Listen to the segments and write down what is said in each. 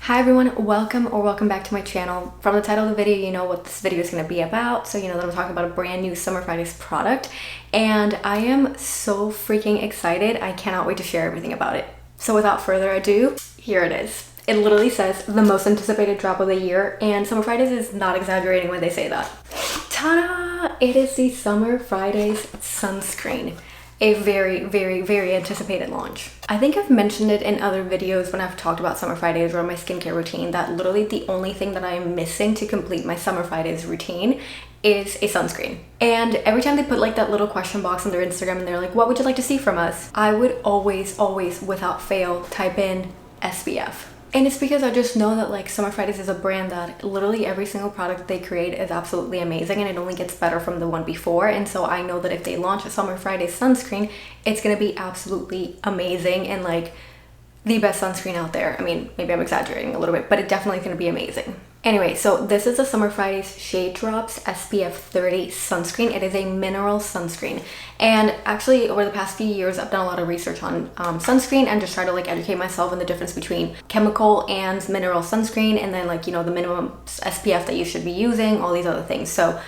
Hi everyone, welcome back to my channel. From the title of the video, you know what this video is going to be about, so you know that I'm talking about a brand new Summer Fridays product, and I am so freaking excited. I cannot wait to share everything about it. So without further ado, here it is. It literally says the most anticipated drop of the year, and Summer Fridays is not exaggerating when they say that. Ta-da! It is the Summer Fridays sunscreen. A very anticipated launch. I think I've mentioned it in other videos when I've talked about Summer Fridays or my skincare routine that literally the only thing that I am missing to complete my Summer Fridays routine is a sunscreen. And every time they put like that little question box on their Instagram and they're like, what would you like to see from us? I would always without fail type in SPF. And it's because I just know that like Summer Fridays is a brand that literally every single product they create is absolutely amazing and it only gets better from the one before. And so I know that if they launch a Summer Fridays sunscreen, it's gonna be absolutely amazing and like the best sunscreen out there. I mean, maybe I'm exaggerating a little bit, but it definitely is gonna be amazing. Anyway, so this is the Summer Fridays ShadeDrops SPF 30 sunscreen. It is a mineral sunscreen. And actually over the past few years, I've done a lot of research on sunscreen and just try to like educate myself in the difference between chemical and mineral sunscreen and then like, you know, the minimum SPF that you should be using, all these other things. So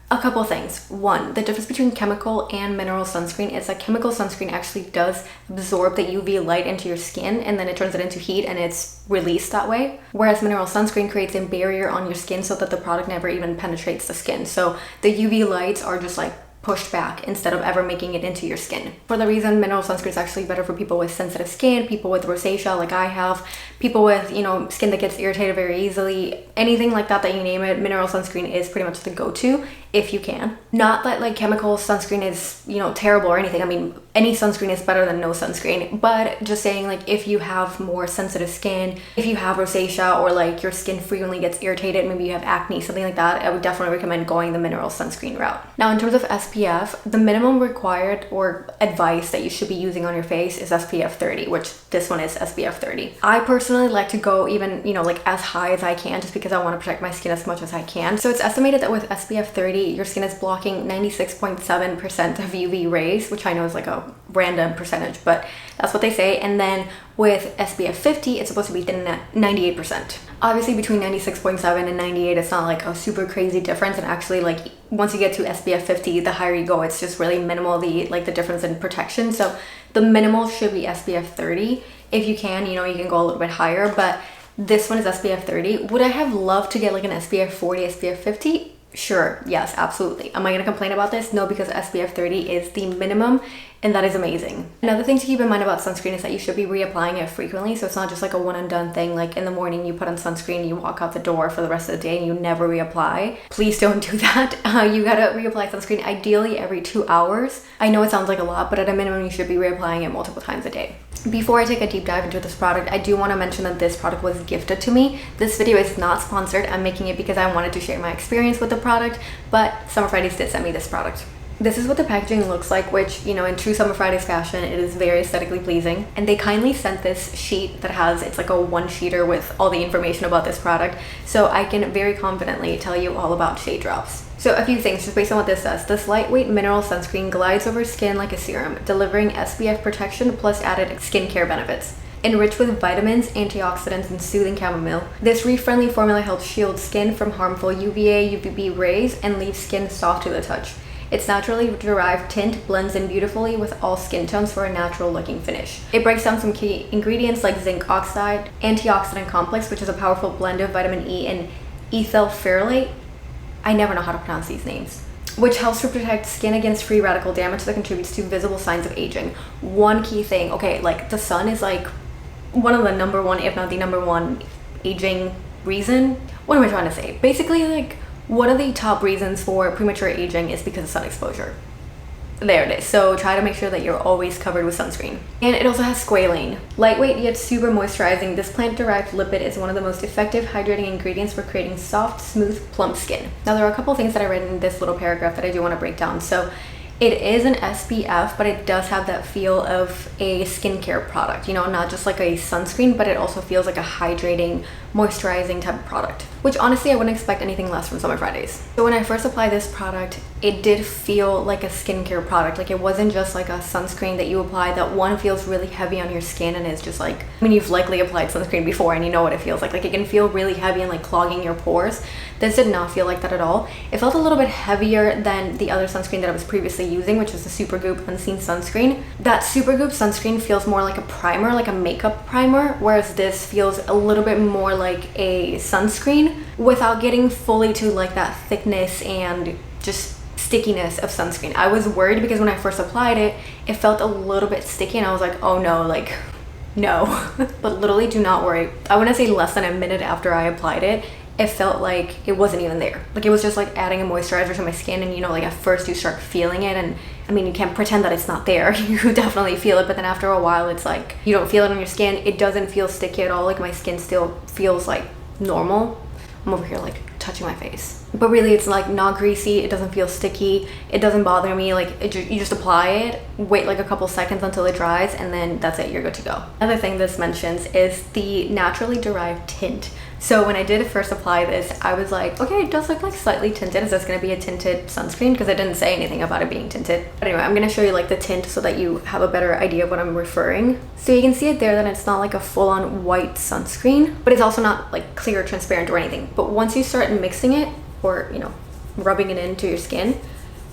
a couple things. One, the difference between chemical and mineral sunscreen is that chemical sunscreen actually does absorb the UV light into your skin and then it turns it into heat and it's released that way. Whereas mineral sunscreen creates a barrier on your skin so that the product never even penetrates the skin. So the UV lights are just like pushed back instead of ever making it into your skin. For the reason mineral sunscreen is actually better for people with sensitive skin, people with rosacea like I have, people with, you know, skin that gets irritated very easily, anything like that you name it, mineral sunscreen is pretty much the go-to if you can. Not that like chemical sunscreen is, you know, terrible or anything. I mean, any sunscreen is better than no sunscreen, but just saying like if you have more sensitive skin, if you have rosacea or like your skin frequently gets irritated, maybe you have acne, something like that, I would definitely recommend going the mineral sunscreen route. Now in terms of SPF, the minimum required or advice that you should be using on your face is SPF 30, which this one is SPF 30. I personally like to go even, you know, like as high as I can just because I want to protect my skin as much as I can. So it's estimated that with SPF 30, your skin is blocking 96.7% of UV rays, which I know is like a random percentage, but that's what they say. And then with SPF 50, it's supposed to be 98%. Obviously between 96.7 and 98, it's not like a super crazy difference. And actually like once you get to SPF 50, the higher you go, it's just really minimal, the difference in protection. So the minimal should be SPF 30. If you can, you know, you can go a little bit higher, but this one is SPF 30. Would I have loved to get like an SPF 40, SPF 50? Sure, yes, absolutely. Am I gonna complain about this? No, because SPF 30 is the minimum and that is amazing. Another thing to keep in mind about sunscreen is that you should be reapplying it frequently. So it's not just like a one and done thing. Like in the morning you put on sunscreen, you walk out the door for the rest of the day and you never reapply. Please don't do that. You gotta reapply sunscreen ideally every 2 hours. I know it sounds like a lot, but at a minimum you should be reapplying it multiple times a day. Before I take a deep dive into this product, I do want to mention that this product was gifted to me. This video is not sponsored. I'm making it because I wanted to share my experience with the product, but Summer Fridays did send me this product. This is what the packaging looks like, which, you know, in true Summer Fridays fashion, it is very aesthetically pleasing. And they kindly sent this sheet that has, it's like a one-sheeter with all the information about this product. So I can very confidently tell you all about ShadeDrops. So a few things just based on what this says. This lightweight mineral sunscreen glides over skin like a serum, delivering SPF protection plus added skincare benefits. Enriched with vitamins, antioxidants, and soothing chamomile, this reef-friendly formula helps shield skin from harmful UVA, UVB rays and leaves skin soft to the touch. Its naturally derived tint blends in beautifully with all skin tones for a natural looking finish. It breaks down some key ingredients like zinc oxide, antioxidant complex, which is a powerful blend of vitamin E and ethyl ferrolate. I never know how to pronounce these names. Which helps to protect skin against free radical damage that contributes to visible signs of aging. One key thing, okay, like the sun is like one of the number one, if not the number one aging reason. What am I trying to say? Basically, like one of the top reasons for premature aging is because of sun exposure. There it is. So try to make sure that you're always covered with sunscreen. And it also has squalane. Lightweight yet super moisturizing, this plant-derived lipid is one of the most effective hydrating ingredients for creating soft, smooth, plump skin. Now there are a couple things that I read in this little paragraph that I do want to break down. So it is an SPF, but it does have that feel of a skincare product, you know, not just like a sunscreen, but it also feels like a hydrating moisturizing type of product, which honestly I wouldn't expect anything less from Summer Fridays. So when I first applied this product, it did feel like a skincare product. Like it wasn't just like a sunscreen that you apply that one feels really heavy on your skin and is just like, I mean, you've likely applied sunscreen before and you know what it feels like. Like it can feel really heavy and like clogging your pores. This did not feel like that at all. It felt a little bit heavier than the other sunscreen that I was previously using, which was the Supergoop Unseen Sunscreen. That Supergoop sunscreen feels more like a primer, like a makeup primer, whereas this feels a little bit more like a sunscreen without getting fully to like that thickness and just stickiness of sunscreen. I was worried because when I first applied it, it felt a little bit sticky and I was like, oh no, like no. But literally do not worry. I want to say less than a minute after I applied it, it felt like it wasn't even there. Like it was just like adding a moisturizer to my skin, and you know, like at first you start feeling it, and I mean, you can't pretend that it's not there. You definitely feel it, but then after a while it's like you don't feel it on your skin. It doesn't feel sticky at all. Like my skin still feels like normal. I'm over here like touching my face, but really it's like not greasy. It doesn't feel sticky. It doesn't bother me. Like you just apply it, wait like a couple seconds until it dries, and then that's it, you're good to go. Another thing this mentions is the naturally derived tint. So when I did first apply this, I was like, okay, it does look like slightly tinted. Is this going to be a tinted sunscreen? Because it didn't say anything about it being tinted. But anyway, I'm going to show you like the tint so that you have a better idea of what I'm referring. So you can see it there that it's not like a full-on white sunscreen, but it's also not like clear, transparent or anything. But once you start mixing it, or you know, rubbing it into your skin,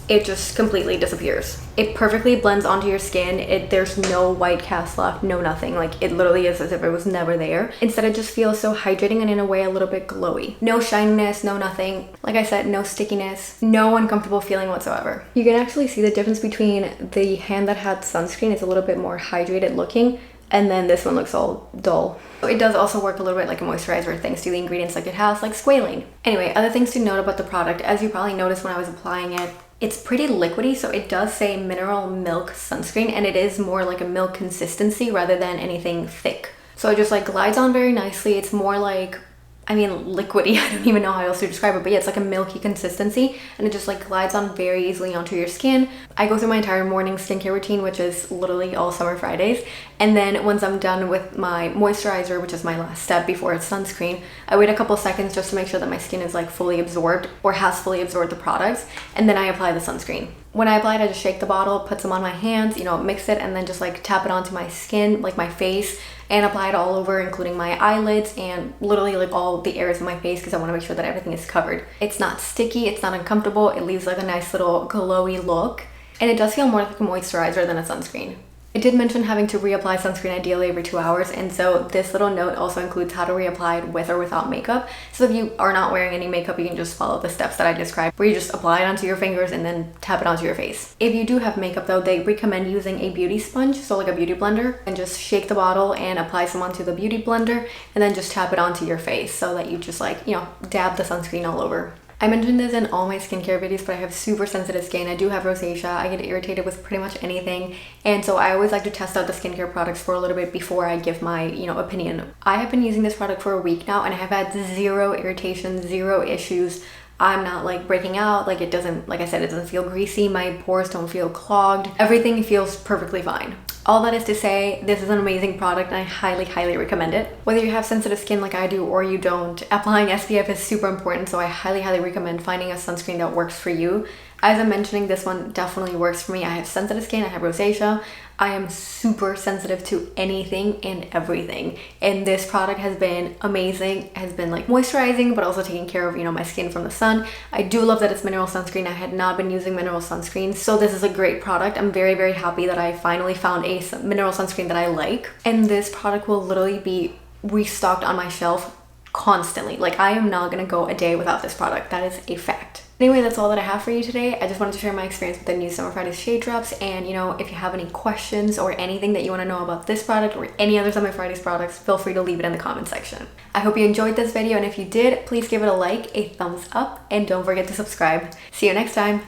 it just completely disappears. It perfectly blends onto your skin. There's no white cast left, no nothing. Like it literally is as if it was never there. Instead, it just feels so hydrating and in a way a little bit glowy. No shininess, no nothing. Like I said, no stickiness, no uncomfortable feeling whatsoever. You can actually see the difference between the hand that had sunscreen. It's a little bit more hydrated looking, and then this one looks all dull. So it does also work a little bit like a moisturizer thanks to the ingredients like it has, like squalane. Anyway, other things to note about the product, as you probably noticed when I was applying it, it's pretty liquidy, so it does say mineral milk sunscreen, and it is more like a milk consistency rather than anything thick. So it just like glides on very nicely. It's more like, I mean, liquidy. I don't even know how else to describe it, but yeah, it's like a milky consistency, and it just like glides on very easily onto your skin. I go through my entire morning skincare routine, which is literally all Summer Fridays, and then once I'm done with my moisturizer, which is my last step before it's sunscreen, I wait a couple seconds just to make sure that my skin is like fully absorbed or has fully absorbed the products, and then I apply the sunscreen. When I apply it, I just shake the bottle, put some on my hands, you know, mix it, and then just like tap it onto my skin, like my face, and apply it all over, including my eyelids and literally like all the areas of my face, because I want to make sure that everything is covered. It's not sticky, it's not uncomfortable, it leaves like a nice little glowy look, and it does feel more like a moisturizer than a sunscreen. It did mention having to reapply sunscreen ideally every 2 hours, and so this little note also includes how to reapply it with or without makeup. So if you are not wearing any makeup, you can just follow the steps that I described, where you just apply it onto your fingers and then tap it onto your face. If you do have makeup though, they recommend using a beauty sponge, so like a beauty blender, and just shake the bottle and apply some onto the beauty blender, and then just tap it onto your face so that you just like, you know, dab the sunscreen all over. I mentioned this in all my skincare videos, but I have super sensitive skin. I do have rosacea. I get irritated with pretty much anything. And so I always like to test out the skincare products for a little bit before I give my, you know, opinion. I have been using this product for a week now, and I have had zero irritation, zero issues. I'm not like breaking out. Like it doesn't, like I said, it doesn't feel greasy. My pores don't feel clogged. Everything feels perfectly fine. All that is to say, this is an amazing product and I highly, highly recommend it. Whether you have sensitive skin like I do or you don't, applying SPF is super important, so I highly, highly recommend finding a sunscreen that works for you. As I'm mentioning, this one definitely works for me. I have sensitive skin, I have rosacea. I am super sensitive to anything and everything. And this product has been amazing. It has been like moisturizing, but also taking care of, you know, my skin from the sun. I do love that it's mineral sunscreen. I had not been using mineral sunscreen, so this is a great product. I'm very, very happy that I finally found a mineral sunscreen that I like. And this product will literally be restocked on my shelf constantly. Like I am not gonna go a day without this product. That is a fact. Anyway, that's all that I have for you today. I just wanted to share my experience with the new Summer Fridays Shade Drops, and you know, if you have any questions or anything that you want to know about this product or any other Summer Fridays products, feel free to leave it in the comment section. I hope you enjoyed this video, and if you did, please give it a like, a thumbs up, and don't forget to subscribe. See you next time.